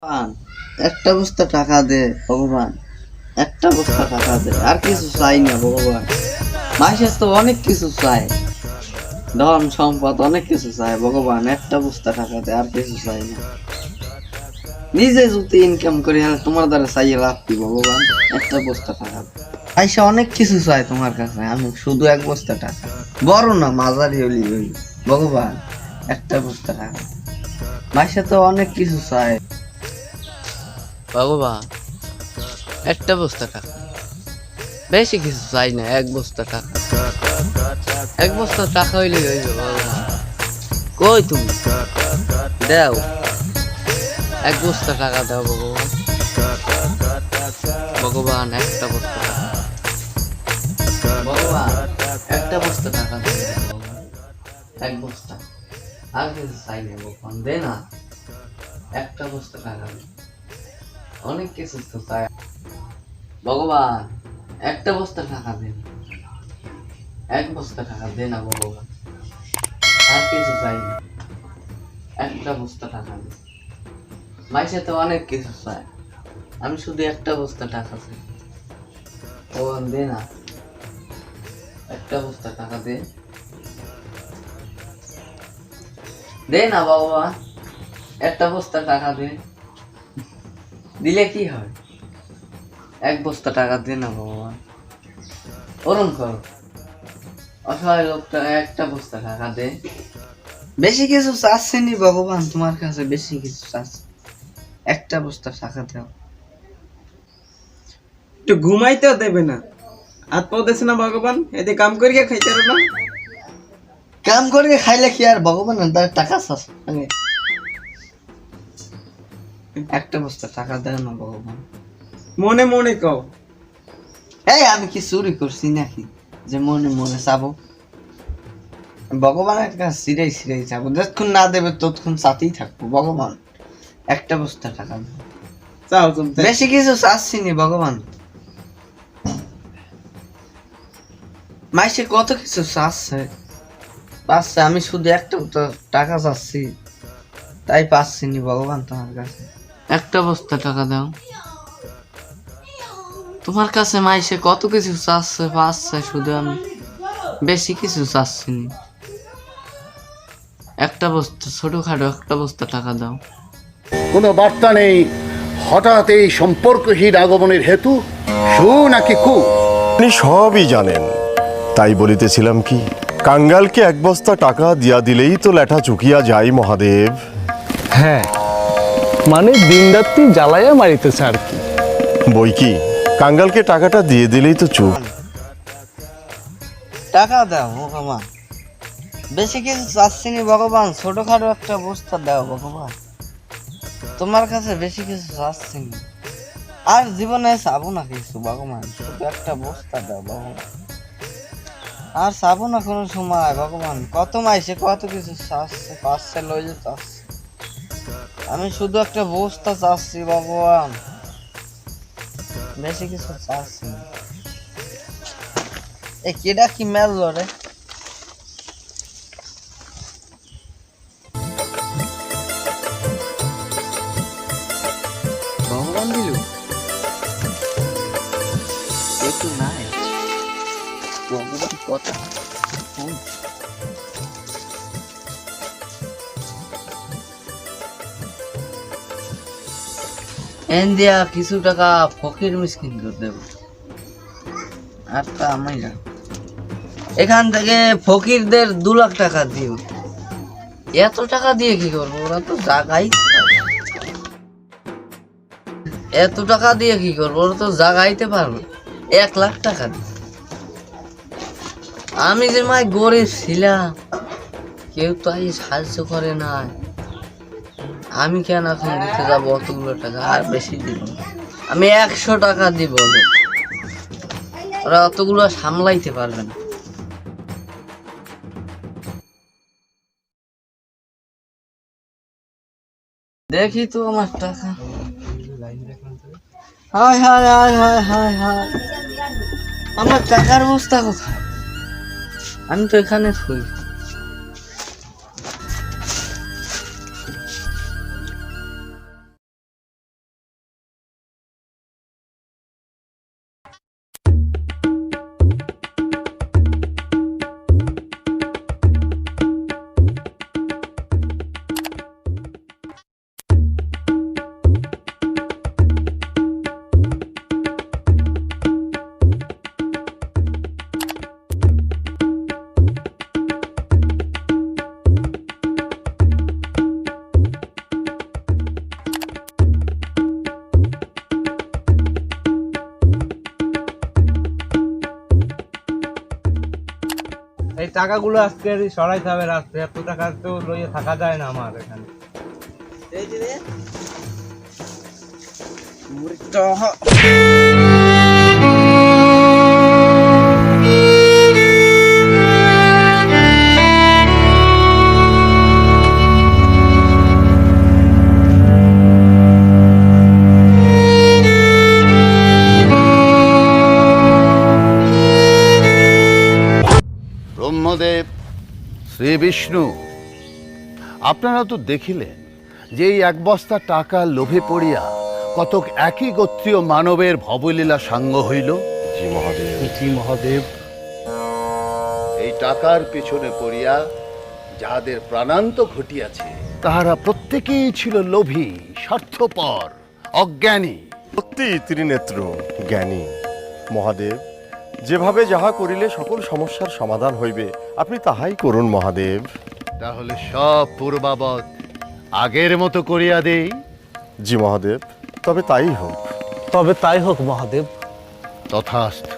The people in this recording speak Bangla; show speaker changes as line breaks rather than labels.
ভগবান একটা বস্তা টাকা দে ভগবান, একটা বস্তা টাকা দে, আর কিছু চাই না ভগবান। মানুষের তো অনেক কিছু চায়, ধন সম্পদ অনেক কিছু চায় ভগবান, একটা বস্তা টাকা দে, আর কিছু চাই না। নিজে যদি ইনকাম করি হলে তোমার দ্বারা চাইয়ে লাভ কি ভগবান, একটা বস্তা টাকা দে। আইসা অনেক কিছু চাই তোমার কাছে, আমি শুধু এক বস্তা টাকা, বড় না মাঝারি হলি হইল ভগবান, একটা বস্তা টাকা। মাইসা তো অনেক কিছু চায়
ভগবান, একটা বস্তা টাকা, বেশি কিছু চাই না, এক বস্তা টাকা, এক বস্তা টাকা হইলে হইবে ভগবান। কই তুমি দাও, এক বস্তা টাকা দাও ভগবান, ভগবান একটা বস্তা টাকা, ভগবান একটা বস্তা টাকা দাও ভগবান, এক বস্তা, আর কিছু চাই না ভগবান, দে না একটা বস্তা টাকা দে, অনেক কিছু তো চাই ভগবান, একটা বস্তা টাকা দেন, এক বস্তা টাকা দে না ভগবান, আর কিছু চাই না, একটা বস্তা টাকা দে। মাইসে তো অনেক কিছু চায়, আমি শুধু একটা বস্তা টাকা চাই ভগবান, দে না একটা বস্তা টাকা দে, দে না ভগবান একটা বস্তা টাকা দে, দিলে কি হয়, এক বস্তা টাকা দে না ভগবান, ওরম করো, অসহায় লোকটা একটা বস্তা টাকা দে।
বেশি কিছু চাচ্ছেনি ভগবান তোমার কাছে, বেশি কিছু চাচ্ছে, একটা বস্তা টাকা দাও।
একটু ঘুমাইতেও দেবে না, হাত পাও দেছে না ভগবান, এতে কাম করিয়া খাইতে পারো না।
কাম করে খাইলে কি আর ভগবান তার টাকা চাচ্ছে, একটা বস্তা টাকা দেয় না ভগবান।
মনে মনে কও,
এই আমি কি চুরি করছি নাকি যে মনে মনে চাবো, ভগবানের কাছে সিরাই সিরাই চাবো, যতক্ষণ না দেবে ততক্ষণ চাতেই থাকবো ভগবান, একটা বস্তা টাকা দাও।
চাও তুমি
বেশি কিছু চাচ্ছি নি ভগবান, মাইসে কত কিছু চাচ্ছে পাচ্ছে, আমি শুধু একটা টাকা চাচ্ছি, তাই পাচ্ছি নি ভগবান তোমার কাছে।
একটা বস্তা টাকা দাও, তোমার কাছে মাইসে কত কিছু চাচ্ছে পাচ্ছে, শুধু আমি বেশি কিছু চাচ্ছি না, একটা বস্তা ছোটখাটো একটা বস্তা টাকা দাও।
কোনো বার্তা নেই, হঠাৎ এই সম্পর্কহীন আগমনের হেতু সু নাকি কু?
আপনি সবই জানেন, তাই বলিতেছিলাম কি, কাঙ্গালকে এক বস্তা টাকা দিয়া দিলেই তো লেঠা চুকিয়া যায় মহাদেব।
হ্যাঁ, মানে দিন রাত্রি জ্বালাইয়া মারিতেছে আর কি।
বই কি, কাঙ্গালকে টাকাটা দিয়ে দিলেই তো চুপ।
টাকা দাও ভগবান, বেশি কিছু চাচ্ছি নি ভগবান, ছোটখাটো একটা বস্তা দাও ভগবান, তোমার কাছে বেশি কিছু চাচ্ছি না, আর জীবনে চাবো না কিছু ভগবান, শুধু একটা বস্তা দাও ভগবান, আর চাবো না কোনো সময় ভগবান। কত মাইসে কত কিছু চাচ্ছে পাচ্ছে লইলে চাচ্ছে, আমি শুধু একটা বস্তা চাচ্ছি ভগবান, বেশি কিছু চাচ্ছি না। এ কেডা কি মেললো রে,
ভগবান দিল একটু নাই, ভগবান কথা এন দিয়া কিছু টাকা ফকির মিসকিন করে দেব,
আর তা আমি না, এখান থেকে ফকিরদের 2 লাখ টাকা দিও।
এত টাকা দিয়ে কি করবো, ওরা তো জাগাই, এত টাকা দিয়ে কি করবো, ওরা তো জাগাইতে পারবে, 1 লাখ টাকা দিয়ে। আমি যে মাই গরিব ছিলাম, কেউ তো এই সাহায্য করে না, আমি কেন এখন দিতে যাবো অতগুলো টাকা, আর বেশি দিব না, আমি 100 টাকা দিব, ওরা অতগুলো সামলাইতে পারবে না। দেখি তো আমার টাকা, হায় হায় হায় হায় হায় হায়, আমার টাকার অবস্থা কোথায়, আমি তো এখানে শুই।
টাকাগুলো আজকে সরাইতে হবে রাস্তায়, এত টাকা তো লইয়ে থাকা যায় না আমার এখানে।
এই যে রে মুড়িটা
ব্রহ্মদেব, শ্রী বিষ্ণু, আপনারা তো দেখিলেন যে এই এক বস্তা টাকা লোভে পড়িয়া কতক একই গোত্রীয় মানবের ভবলীলা সাঙ্গ হইল।
জি মহাদেব।
জি মহাদেব।
এই টাকার পেছনে পড়িয়া যাহাদের প্রাণান্ত ঘটিয়াছে তাহারা প্রত্যেকেই ছিল লোভী, স্বার্থপর, অজ্ঞানী।
সত্যি ত্রিনেত্র জ্ঞানী। মহাদেব, যেভাবে যাহা করিলে সকল সমস্যার সমাধান হইবে আপনি তাহাই করুন মহাদেব।
তাহলে সব পূর্বাবৎ আগের মতো করিয়া দেই।
জি মহাদেব, তবে তাই হোক।
তবে তাই হোক মহাদেব।
তথাস্তু।